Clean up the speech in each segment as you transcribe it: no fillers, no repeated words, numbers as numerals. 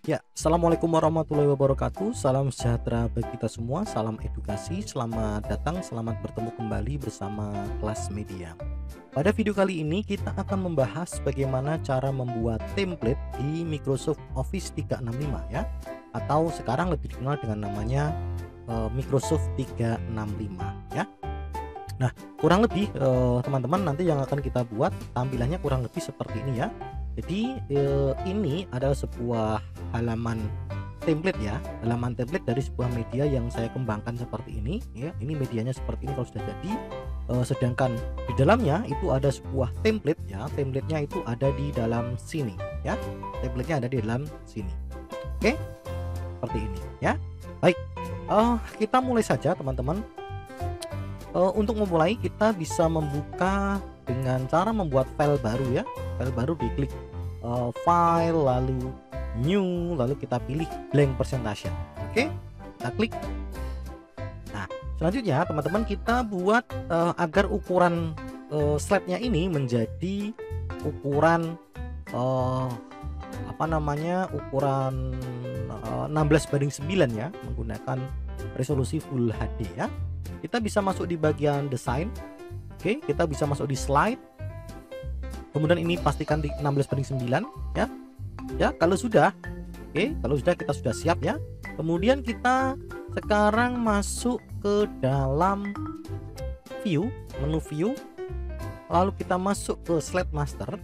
Ya, assalamualaikum warahmatullahi wabarakatuh. Salam sejahtera bagi kita semua. Salam edukasi. Selamat datang, selamat bertemu kembali bersama kelas media. Pada video kali ini kita akan membahas bagaimana cara membuat template di Microsoft Office 365 ya, atau sekarang lebih dikenal dengan namanya Microsoft 365 ya. Nah, kurang lebih teman-teman nanti yang akan kita buat tampilannya kurang lebih seperti ini ya. Jadi ini adalah sebuah halaman template ya, halaman template dari sebuah media yang saya kembangkan seperti ini ya. Ini medianya seperti ini kalau sudah jadi. Sedangkan di dalamnya itu ada sebuah template ya. Templatenya itu ada di dalam sini ya. Templatenya ada di dalam sini. Oke, seperti ini ya. Baik, kita mulai saja teman-teman. Untuk memulai kita bisa membuka dengan cara membuat file baru ya. File baru diklik file, lalu new, lalu kita pilih blank presentation. Oke, kita klik. Nah, selanjutnya teman-teman kita buat agar ukuran slide-nya ini menjadi ukuran ukuran 16:9 ya, menggunakan resolusi Full HD ya. Kita bisa masuk di bagian desain. Oke, kita bisa masuk di slide. Kemudian ini pastikan di 16:9 ya. Ya, kalau sudah, oke, kalau sudah kita sudah siap ya. Kemudian kita sekarang masuk ke dalam view, menu view. Lalu kita masuk ke slide master.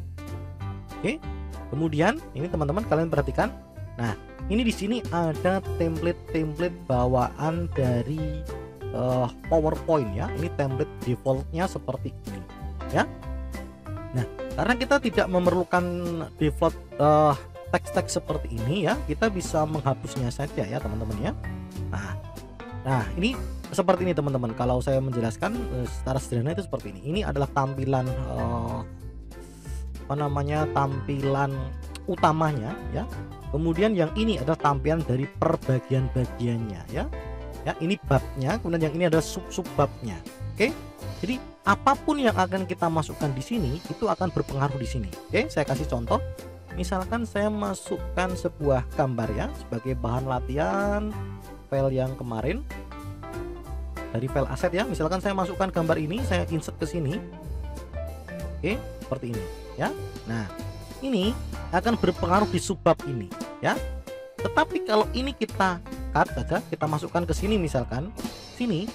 Oke. Kemudian ini teman-teman kalian perhatikan. Nah, ini di sini ada template bawaan dari PowerPoint ya. Ini template defaultnya seperti ini ya. Nah, karena kita tidak memerlukan default teks-teks seperti ini ya, kita bisa menghapusnya saja ya teman-teman ya. Nah ini seperti ini teman-teman. Kalau saya menjelaskan secara sederhana itu seperti ini. Ini adalah tampilan tampilan utamanya ya. Kemudian yang ini adalah tampilan dari perbagian-bagiannya ya. Ya, ini babnya, kemudian yang ini adalah sub-sub babnya. Oke. Jadi apapun yang akan kita masukkan di sini itu akan berpengaruh di sini. Oke, saya kasih contoh. Misalkan saya masukkan sebuah gambar ya sebagai bahan latihan file yang kemarin dari file aset ya. Misalkan saya masukkan gambar ini, saya insert ke sini. Oke, seperti ini ya. Nah, ini akan berpengaruh di subbab ini ya. Tetapi kalau ini kita cut saja, kita masukkan ke sini misalkan, sini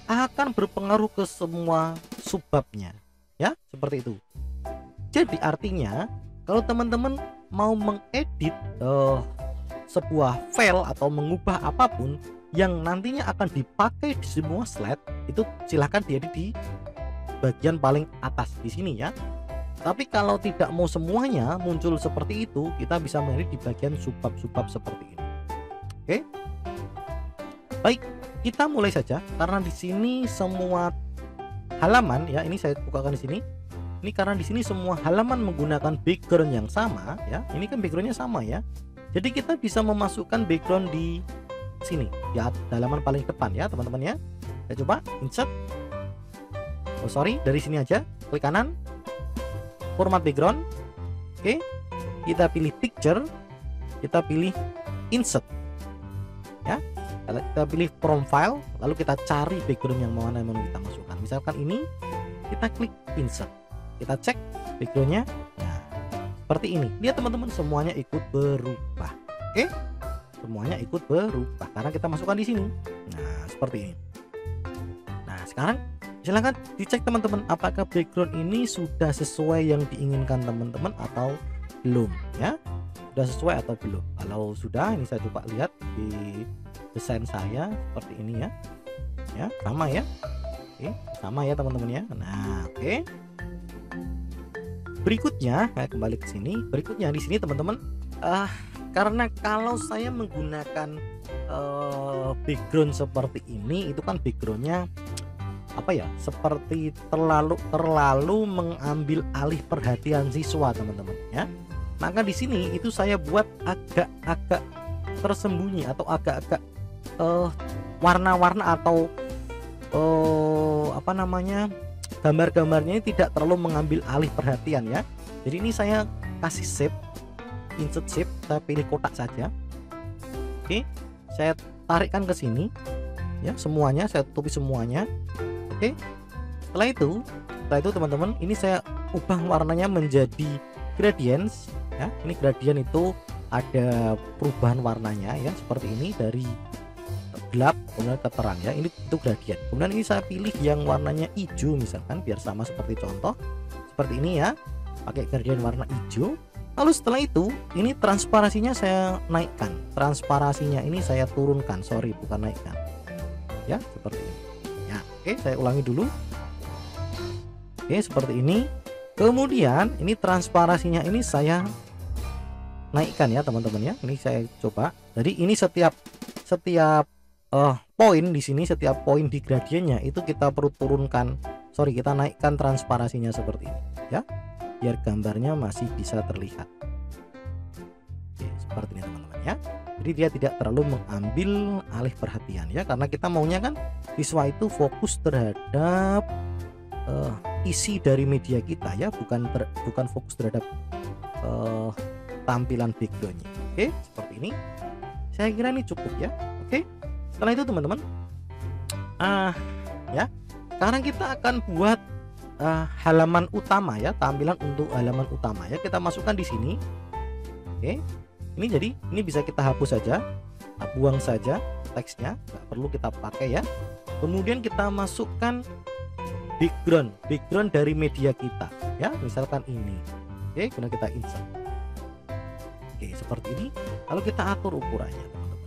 akan berpengaruh ke semua subbabnya ya, seperti itu. Jadi artinya kalau teman-teman mau mengedit sebuah file atau mengubah apapun yang nantinya akan dipakai di semua slide, itu silahkan diedit di bagian paling atas di sini ya. Tapi kalau tidak mau semuanya muncul seperti itu, kita bisa mengedit di bagian subbab-subbab seperti ini. Oke. Baik, kita mulai saja karena di sini semua halaman ya, ini saya bukakan di sini. Ini karena di sini semua halaman menggunakan background yang sama ya. Ini kan backgroundnya sama ya. Jadi kita bisa memasukkan background di sini ya, halaman paling depan ya teman-teman ya. Saya coba insert. Dari sini aja, klik kanan, format background. Oke, kita pilih picture, kita pilih insert ya. Kita pilih from file, lalu kita cari background yang mana yang mau kita masukkan. Misalkan ini, kita klik insert, kita cek backgroundnya. Nah, seperti ini. Lihat teman-teman, semuanya ikut berubah. Oke, semuanya ikut berubah karena kita masukkan di sini. Nah, seperti ini. Nah, sekarang silahkan dicek teman-teman, apakah background ini sudah sesuai yang diinginkan teman-teman atau belum ya. Sudah sesuai atau belum? Kalau sudah, ini saya coba lihat di desain saya seperti ini ya. Ya, sama ya. Oke, sama ya teman-teman ya. Nah, oke. Berikutnya, saya kembali ke sini. Berikutnya di sini teman-teman, karena kalau saya menggunakan background seperti ini, itu kan backgroundnya seperti terlalu mengambil alih perhatian siswa teman-teman ya. Maka di sini itu saya buat agak-agak tersembunyi atau agak-agak warna-warna atau gambar-gambarnya ini tidak terlalu mengambil alih perhatian ya. Jadi ini saya kasih shape, insert shape, saya pilih kotak saja. Oke, saya tarikkan ke sini ya, semuanya saya tutupi semuanya. Oke, setelah itu teman-teman, ini saya ubah warnanya menjadi gradients ya. Ini gradient itu ada perubahan warnanya ya, seperti ini dari gelap kemudian ke terang ya, ini itu gradient. Kemudian ini saya pilih yang warnanya hijau misalkan, biar sama seperti contoh seperti ini ya, pakai gradient warna hijau. Lalu setelah itu ini transparasinya saya naikkan, transparasinya ini saya turunkan, sorry bukan naikkan ya, seperti ini ya. Oke, saya ulangi dulu. Oke, seperti ini. Kemudian ini transparasinya ini saya naikkan ya teman-teman ya, ini saya coba. Jadi ini setiap poin di sini, setiap poin di gradiennya itu kita perlu turunkan, sorry kita naikkan transparasinya seperti ini ya, biar gambarnya masih bisa terlihat. Oke, seperti ini teman-teman ya. Jadi dia tidak terlalu mengambil alih perhatian ya, karena kita maunya kan siswa itu fokus terhadap isi dari media kita ya, bukan fokus terhadap tampilan backgroundnya. Oke, seperti ini. Saya kira ini cukup ya. Oke. Setelah itu teman-teman, ya, sekarang kita akan buat halaman utama ya, tampilan untuk halaman utama ya. Kita masukkan di sini. Oke, ini jadi ini bisa kita hapus saja, buang saja teksnya, nggak perlu kita pakai ya. Kemudian kita masukkan background dari media kita ya, misalkan ini. Oke, kemudian kita insert. Oke, seperti ini. Lalu kita atur ukurannya teman-teman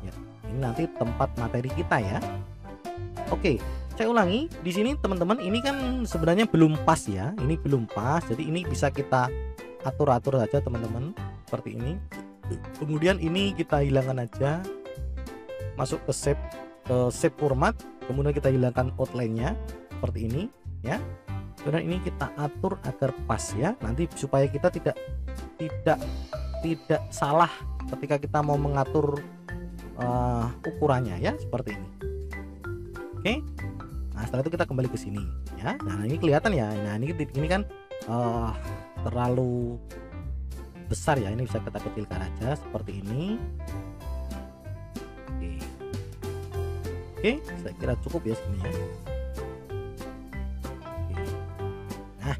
ya, ini nanti tempat materi kita ya. Oke, saya ulangi di sini teman-teman, ini kan sebenarnya belum pas ya, ini belum pas, jadi ini bisa kita atur-atur saja teman-teman seperti ini. Kemudian ini kita hilangkan aja, masuk ke shape format, kemudian kita hilangkan outline-nya seperti ini ya. Kemudian ini kita atur agar pas ya, nanti supaya kita tidak salah ketika kita mau mengatur ukurannya ya, seperti ini. Oke. Nah, setelah itu kita kembali ke sini ya. Nah, ini kelihatan ya. Nah, ini kan terlalu besar ya, ini bisa kita kecilkan aja seperti ini. Oke, saya kira cukup ya segini ya. Nah,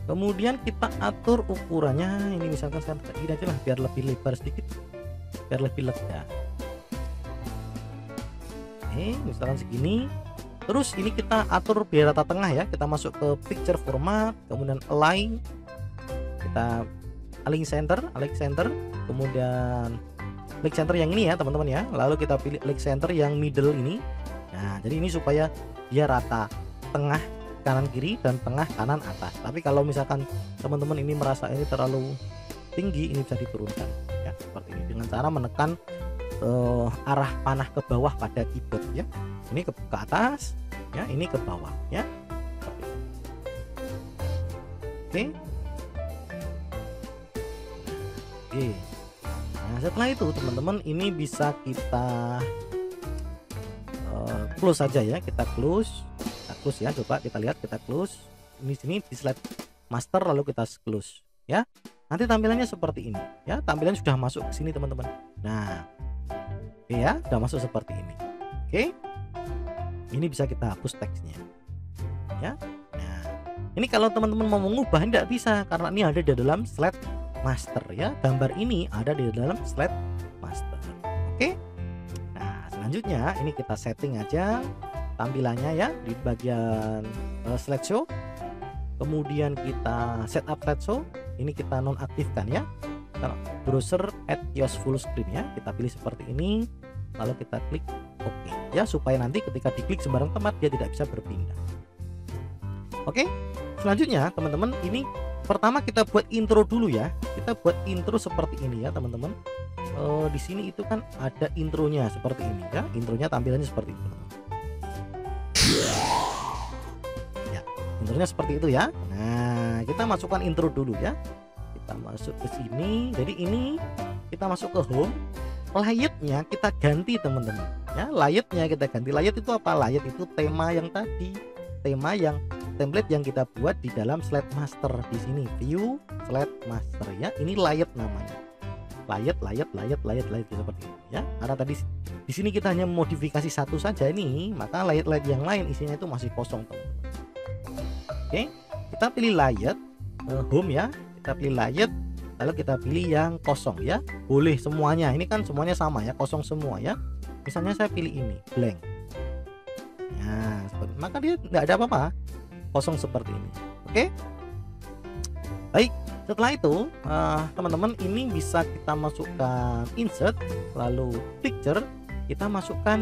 kemudian kita atur ukurannya, ini misalkan saya ini aja lah, biar lebih lebar sedikit, biar lebih lega. Oke, misalkan segini. Terus ini kita atur biar rata tengah ya, kita masuk ke picture format, kemudian align, kita align center, kemudian align center yang ini ya teman-teman ya, lalu kita pilih align center yang middle ini. Nah, jadi ini supaya dia rata, tengah kanan kiri dan tengah kanan atas. Tapi kalau misalkan teman-teman ini merasa ini terlalu tinggi, ini bisa diturunkan ya, seperti ini dengan cara menekan arah panah ke bawah pada keyboard ya. Ini ke atas ya, ini ke bawah ya. Oke. Oke. Nah, setelah itu teman-teman ini bisa kita close saja ya, kita close ya, coba kita lihat, kita close ini sini di slide master, lalu kita close ya. Nanti tampilannya seperti ini ya, tampilannya sudah masuk ke sini teman-teman. Nah, oke ya, sudah masuk seperti ini. Oke, ini bisa kita hapus teksnya ya. Nah, ini kalau teman-teman mau mengubah tidak bisa, karena ini ada di dalam slide master ya, gambar ini ada di dalam slide master. Oke. Selanjutnya ini kita setting aja tampilannya ya di bagian slideshow. Kemudian kita setup slideshow, ini kita nonaktifkan ya. Browser add kiosk full screen ya, kita pilih seperti ini, lalu kita klik OK ya, supaya nanti ketika diklik sembarang tempat dia tidak bisa berpindah. Oke, selanjutnya teman-teman, ini pertama kita buat intro dulu ya. Kita buat intro seperti ini ya teman-teman. Di sini itu kan ada intronya seperti ini ya, intronya tampilannya seperti itu ya, intronya seperti itu ya. Nah, kita masukkan intro dulu ya, kita masuk ke sini. Jadi ini kita masuk ke home, layoutnya kita ganti teman-teman ya, layoutnya kita ganti. Layout itu apa? Layout itu tema yang tadi, template yang kita buat di dalam slide master. Di sini view slide master ya, ini layout namanya. layet seperti ini ya. Karena tadi di sini kita hanya modifikasi satu saja ini, maka layet yang lain isinya itu masih kosong teman-teman. Oke, kita pilih layet home ya, kita pilih layet, lalu kita pilih yang kosong ya. Boleh semuanya, ini kan semuanya sama ya, kosong semua ya. Misalnya saya pilih ini blank, nah maka dia nggak ada apa-apa, kosong seperti ini. Oke, baik. Setelah itu teman-teman ini bisa kita masukkan insert, lalu picture, kita masukkan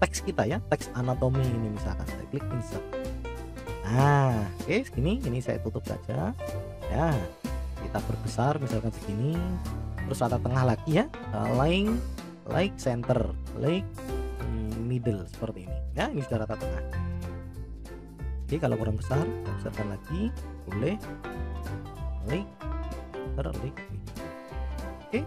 teks kita ya, teks anatomi ini misalkan saya klik insert. Nah oke, segini, ini saya tutup saja ya, kita perbesar misalkan segini, terus ada tengah lagi ya, like center, like middle seperti ini ya, ini sudah rata tengah. Oke, kalau kurang besar kita besarkan lagi, boleh like. Oke,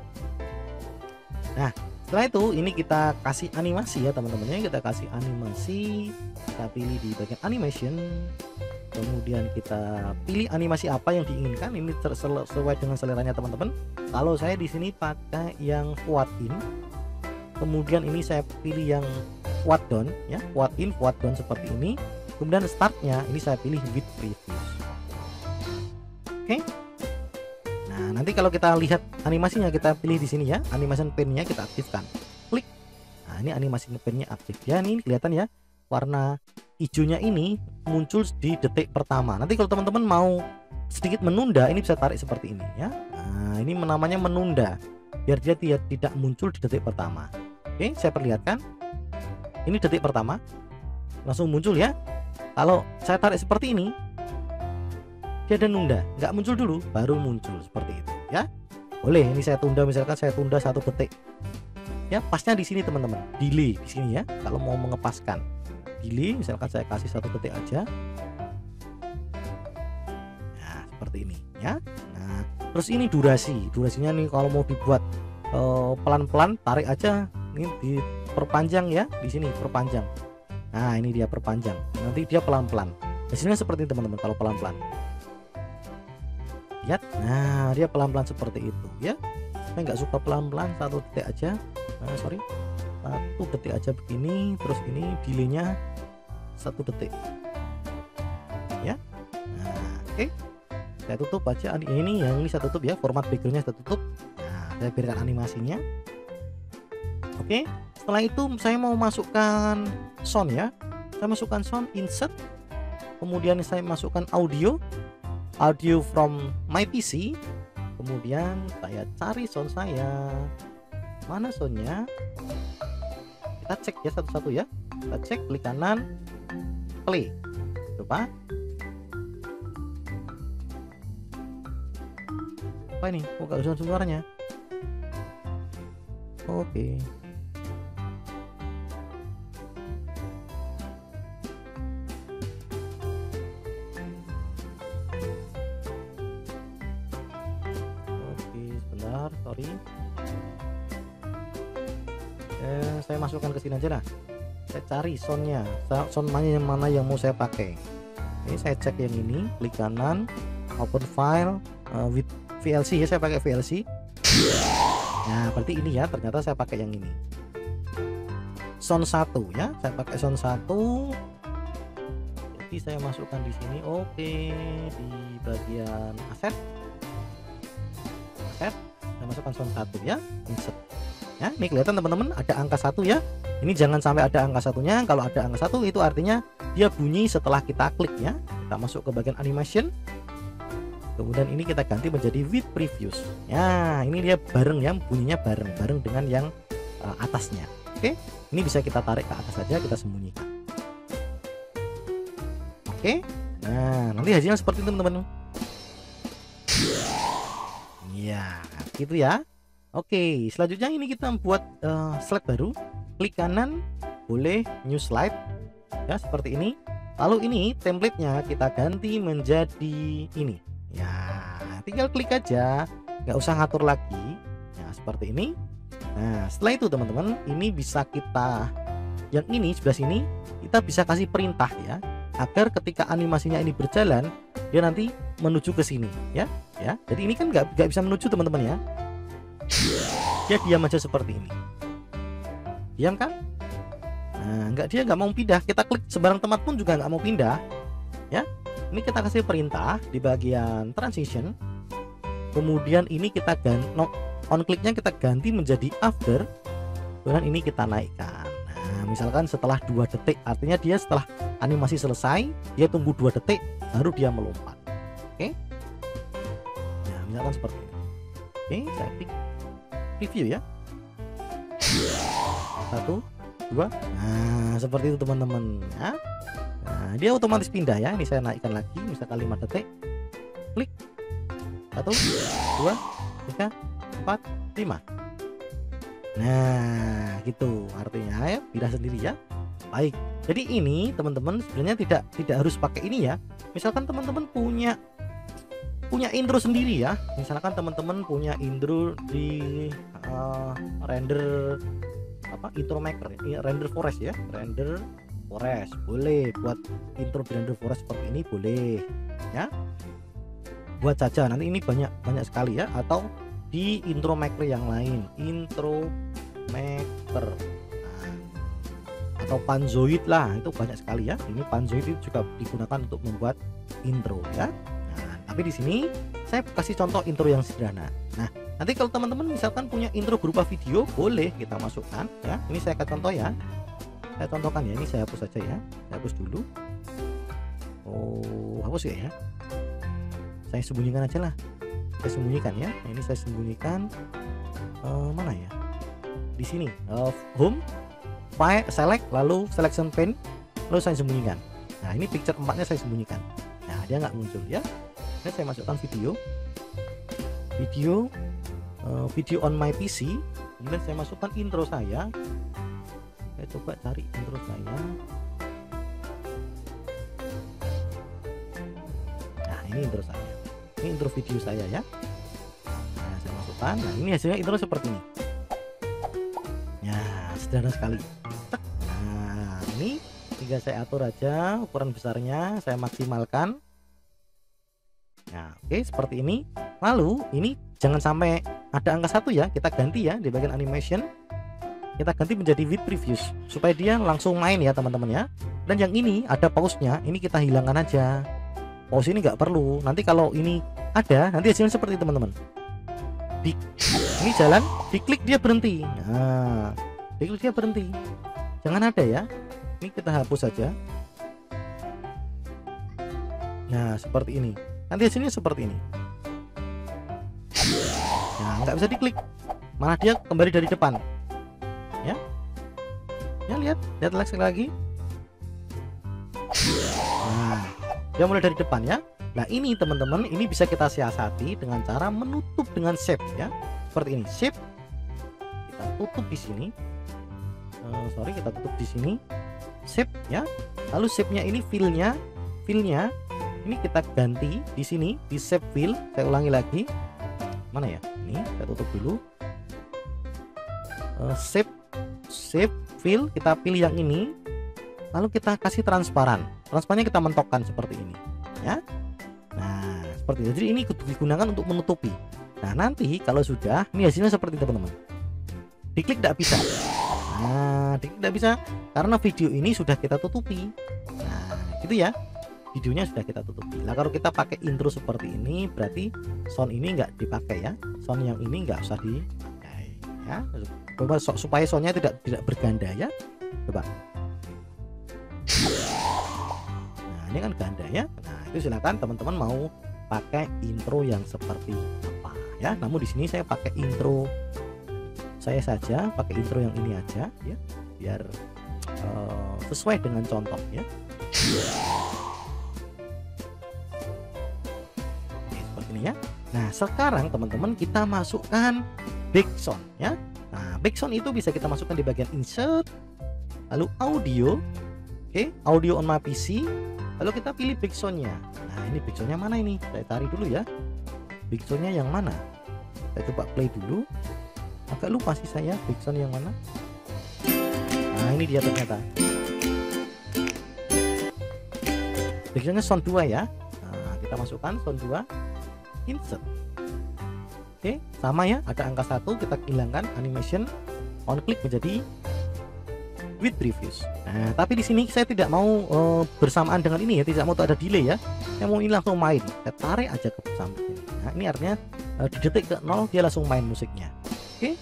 nah setelah itu ini kita kasih animasi ya teman-teman ya, kita kasih animasi, kita pilih di bagian animation, kemudian kita pilih animasi apa yang diinginkan, ini sesuai dengan seleranya teman-teman. Kalau saya di sini pakai yang quad in, kemudian ini saya pilih yang quad down ya, quad in, quad down seperti ini, kemudian startnya ini saya pilih with previews. Oke. Nah, nanti kalau kita lihat animasinya kita pilih di sini ya, animation pane-nya kita aktifkan. Klik. Nah, ini animasi pane-nya aktif. Ya, ini kelihatan ya. Warna hijaunya ini muncul di detik pertama. Nanti kalau teman-teman mau sedikit menunda, ini bisa tarik seperti ini ya. Nah, ini namanya menunda. Biar dia tidak muncul di detik pertama. Oke, saya perlihatkan. Ini detik pertama. Langsung muncul ya. Kalau saya tarik seperti ini, dia ada nunda, nggak muncul dulu baru muncul seperti itu ya. Boleh ini saya tunda, misalkan saya tunda 1 detik ya, pasnya di sini teman-teman, delay di sini ya. Kalau mau mengepaskan delay misalkan saya kasih 1 detik aja, nah seperti ini ya. Nah terus ini durasinya nih, kalau mau dibuat pelan-pelan tarik aja, ini diperpanjang ya, di sini perpanjang. Nah ini dia perpanjang, nanti dia pelan-pelan, hasilnya seperti ini teman-teman. Kalau pelan-pelan lihat, nah dia pelan-pelan seperti itu ya. Saya nggak suka pelan-pelan, 1 detik aja, 1 detik aja begini. Terus ini delaynya 1 detik ya. Nah oke, saya tutup aja ini, yang ini saya tutup ya, format backgroundnya saya tutup. Nah saya biarkan animasinya. Oke, setelah itu saya mau masukkan sound ya, saya masukkan sound, insert, kemudian saya masukkan audio from my PC, kemudian saya cari sound saya, mana soundnya, kita cek ya satu-satu ya, kita cek, klik kanan, play, coba apa ini, kok gak ada suaranya. Oke. Sorry, saya masukkan ke sini aja lah. Saya cari soundnya, sound mana yang mau saya pakai. Ini saya cek yang ini, klik kanan, open file with VLC ya, saya pakai VLC. Nah berarti ini ya, ternyata saya pakai yang ini, sound 1 ya, saya pakai sound 1. Jadi saya masukkan di sini. Oke, di bagian aset saya masukkan sound 1 ya, insert ya. Ini kelihatan teman-teman ada angka 1 ya. Ini jangan sampai ada angka satunya. Kalau ada angka 1 itu artinya dia bunyi setelah kita klik ya. Kita masuk ke bagian animation, kemudian ini kita ganti menjadi with previews ya. Ini dia bareng ya, bunyinya bareng dengan yang atasnya. Oke, ini bisa kita tarik ke atas saja, kita sembunyikan. Oke, nah nanti hasilnya seperti itu teman-teman ya, gitu ya. Oke, selanjutnya ini kita buat slide baru. Klik kanan, boleh new slide ya, seperti ini. Lalu ini template-nya kita ganti menjadi ini ya, tinggal klik aja, nggak usah ngatur lagi ya, seperti ini. Nah setelah itu teman-teman, ini bisa kita, yang ini sebelah sini kita bisa kasih perintah ya, agar ketika animasinya ini berjalan dia nanti menuju ke sini ya. Jadi ini kan nggak bisa menuju teman-teman ya. Dia diam aja seperti ini. Diam kan? Nah, dia nggak mau pindah. Kita klik sebarang tempat pun juga nggak mau pindah. Ya, ini kita kasih perintah di bagian transition. Kemudian ini kita ganti, on kliknya kita ganti menjadi after. Kemudian ini kita naikkan. Nah, misalkan setelah 2 detik, artinya dia setelah animasi selesai, dia tunggu 2 detik, baru dia melompat. Oke? Nah, misalkan seperti ini. Oke, saya klik preview ya. 1, 2. Nah, seperti itu teman-teman ya. Nah, dia otomatis pindah ya. Ini saya naikkan lagi, misalkan 5 detik. Klik. 1, 2, 3, 4, 5. Nah, gitu artinya ya, pindah sendiri ya. Baik. Jadi ini teman-teman sebenarnya tidak harus pakai ini ya. Misalkan teman-teman punya intro sendiri ya. Misalkan teman-teman punya intro di render intro maker, render forest ya, render forest boleh, buat intro di render forest seperti ini boleh ya, buat saja. Nanti ini banyak sekali ya, atau di intro maker yang lain, intro maker atau Panzoid lah, itu banyak sekali ya. Ini Panzoid itu juga digunakan untuk membuat intro ya. Nah, tapi di sini saya kasih contoh intro yang sederhana. Nah, nanti kalau teman-teman misalkan punya intro berupa video, boleh kita masukkan ya. Ini saya kasih contoh ya. Saya contohkan ya, ini saya hapus saja ya. Saya hapus dulu. Oh, hapus ya. Saya sembunyikan aja lah. Saya sembunyikan ya. Nah, ini saya sembunyikan mana ya? Di sini. Home, file, select, lalu selection pane, lalu saya sembunyikan. Nah, ini picture 4-nya saya sembunyikan. Nah, dia nggak muncul ya. Ini saya masukkan video on my PC. Kemudian saya masukkan intro saya. Saya coba cari intro saya. Nah, ini intro saya. Ini intro video saya ya. Nah, saya masukkan. Nah, ini hasilnya intro seperti ini. Ya, sederhana sekali. Nah, ini tinggal saya atur aja ukuran besarnya, saya maksimalkan. Nah, oke, seperti ini. Lalu ini jangan sampai ada angka 1 ya, kita ganti ya di bagian animation. Kita ganti menjadi with previews supaya dia langsung main ya teman-teman ya. Dan yang ini ada pause-nya, ini kita hilangkan aja. Pause ini nggak perlu. Nanti kalau ini ada, nanti hasilnya seperti teman-teman. Ini jalan, diklik dia berhenti. Nah, diklik dia berhenti. Jangan ada ya. Ini kita hapus saja. Nah, seperti ini. Nanti hasilnya seperti ini. Nah, nggak bisa diklik, malah dia kembali dari depan. Ya, lihat lagi. Nah, dia mulai dari depan ya. Nah, ini teman-teman, ini bisa kita siasati dengan cara menutup dengan shape ya, seperti ini. Shape kita tutup di sini. Kita tutup di sini. Shape ya. Lalu shape-nya ini fill-nya ini kita ganti di sini di shape fill. Saya ulangi lagi. Mana ya? Ini saya tutup dulu. Shape fill, kita pilih yang ini. Lalu kita kasih transparan. Transparannya kita mentokkan seperti ini, ya. Nah, seperti itu. Jadi ini digunakan untuk menutupi. Nah, nanti kalau sudah, ini hasilnya seperti itu, teman-teman. Diklik tidak bisa. Nah, diklik tidak bisa karena video ini sudah kita tutupi. Nah, gitu ya. Videonya sudah kita tutupi. Nah, kalau kita pakai intro seperti ini, berarti sound ini nggak dipakai ya. Sound yang ini nggak usah ya. Coba supaya soundnya tidak berganda ya. Coba. Nah, ini kan ganda ya. Nah, itu silakan teman-teman mau pakai intro yang seperti apa ya. Namun di sini saya pakai intro saya saja, pakai intro yang ini aja ya, biar sesuai dengan contoh ya. Ya. Nah, sekarang teman-teman kita masukkan background ya. Nah, background itu bisa kita masukkan di bagian insert, lalu audio. Oke, audio on my PC. Lalu kita pilih backgroundnya. Nah, ini backgroundnya mana ini? Saya cari dulu ya. Backgroundnya yang mana? Saya coba play dulu. Agak lupa sih saya background yang mana. Nah, ini dia ternyata. Backgroundnya sound 2 ya. Nah, kita masukkan sound 2. Insert. Oke, sama ya, ada angka 1 kita hilangkan animation on click menjadi with previews. Nah, tapi di sini saya tidak mau bersamaan dengan ini ya, tidak mau ada delay ya. Saya mau ini langsung main. Saya tarik aja ke samping ini. Nah, ini artinya di detik ke 0 dia langsung main musiknya. Oke.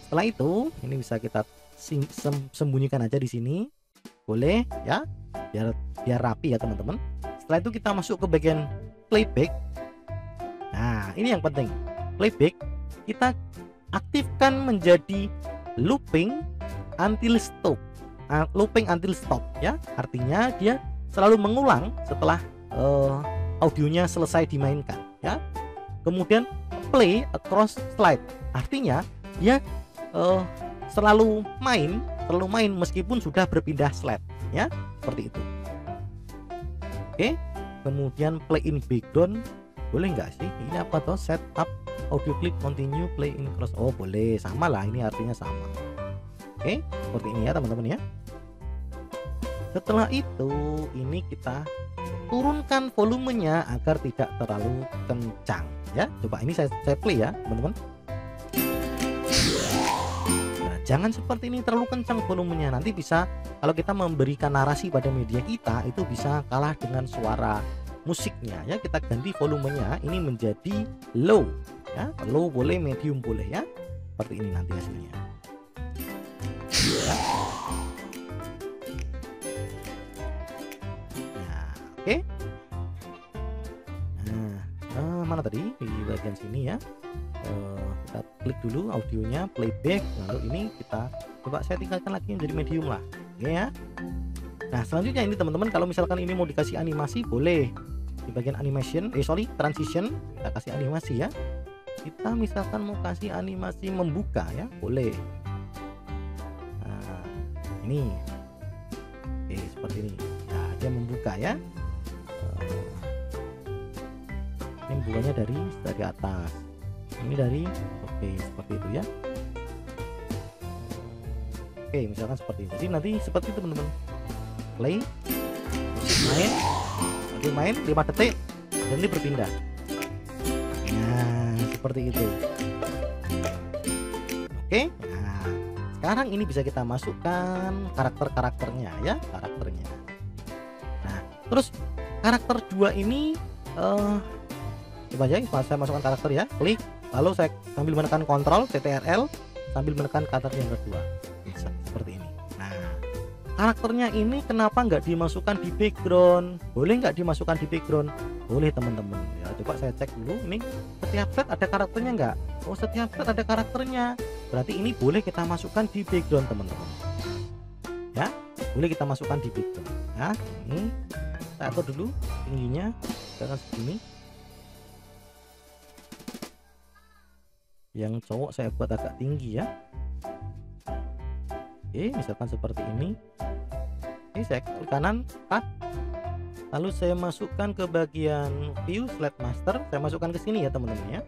Setelah itu, ini bisa kita sembunyikan aja di sini. Boleh ya. Biar rapi ya, teman-teman. Setelah itu kita masuk ke bagian playback. Nah, ini yang penting. Playback kita aktifkan menjadi looping until stop. Looping until stop ya, artinya dia selalu mengulang setelah audionya selesai dimainkan ya. Kemudian play across slide, artinya dia selalu main meskipun sudah berpindah slide ya, seperti itu. Oke, kemudian play in background boleh nggak sih? Ini apa tuh? Setup audio clip continue play in cross. Oh boleh, sama lah, ini artinya sama. Oke, seperti ini ya teman-teman ya. Setelah itu ini kita turunkan volumenya agar tidak terlalu kencang ya. Coba ini saya play ya teman-teman. Nah, jangan seperti ini terlalu kencang volumenya, nanti bisa kalau kita memberikan narasi pada media kita itu bisa kalah dengan suara musiknya ya. Kita ganti volumenya ini menjadi low ya, low boleh, medium boleh ya, seperti ini nanti hasilnya ya. Nah, oke. Nah, mana tadi di bagian sini ya, kita klik dulu audionya playback, lalu ini kita coba saya tinggalkan lagi menjadi medium lah, oke ya. Nah selanjutnya ini teman-teman, kalau misalkan ini mau dikasih animasi boleh di bagian animation, transition kita kasih animasi ya. Kita misalkan mau kasih animasi membuka ya, boleh. Nah, ini oke seperti ini. Nah dia membuka ya. Ini bukanya dari atas, ini dari seperti itu ya. Oke misalkan seperti ini. Jadi nanti seperti itu teman-teman, play musik main, nanti main 5 detik dan ini berpindah. Nah seperti itu. Oke, nah sekarang ini bisa kita masukkan karakternya ya, karakternya. Nah terus karakter 2 ini coba aja saya masukkan karakter ya, klik, lalu saya sambil menekan kontrol CTRL sambil menekan karakter yang kedua, bisa seperti ini. Nah karakternya ini kenapa nggak dimasukkan di background? Boleh nggak dimasukkan di background? Boleh teman-teman ya. Coba saya cek dulu, ini setiap slide ada karakternya nggak? Oh setiap slide ada karakternya, berarti ini boleh kita masukkan di background teman-teman ya, boleh kita masukkan di background ya. Ini saya atur dulu tingginya jangan segini, yang cowok saya buat agak tinggi ya. Oke misalkan seperti ini. Oke saya klik kanan cut, lalu saya masukkan ke bagian view slide master, saya masukkan ke sini ya teman-teman ya.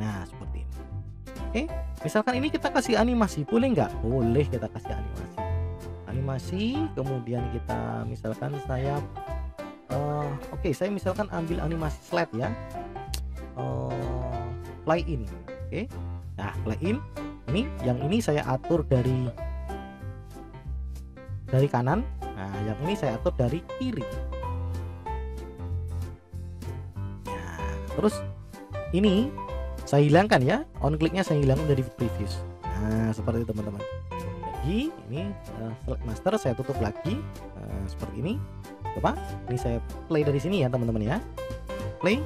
Nah seperti ini. Oke misalkan ini kita kasih animasi, boleh nggak? Boleh kita kasih animasi. Kemudian kita misalkan saya saya misalkan ambil animasi slide ya, play in. Oke, nah play in ini, yang ini saya atur dari kanan, nah yang ini saya atur dari kiri. Nah terus ini saya hilangkan ya, on clicknya saya hilangkan dari previews. Nah seperti itu teman-teman. Jadi ini select master saya tutup lagi seperti ini. Coba ini saya play dari sini ya teman-teman ya, play.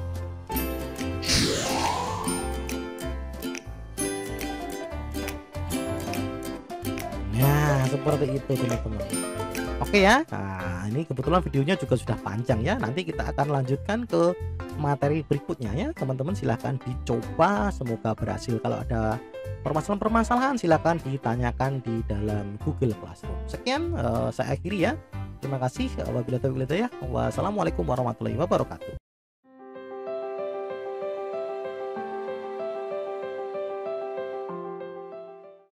Nah seperti itu teman-teman. Oke ya. Nah ini kebetulan videonya juga sudah panjang ya, nanti kita akan lanjutkan ke materi berikutnya ya teman-teman. Silahkan dicoba, semoga berhasil. Kalau ada permasalahan-permasalahan silahkan ditanyakan di dalam Google Classroom. Sekian saya akhiri ya. Terima kasih. Wabillahi taufiq wal hidayah. Wassalamualaikum warahmatullahi wabarakatuh.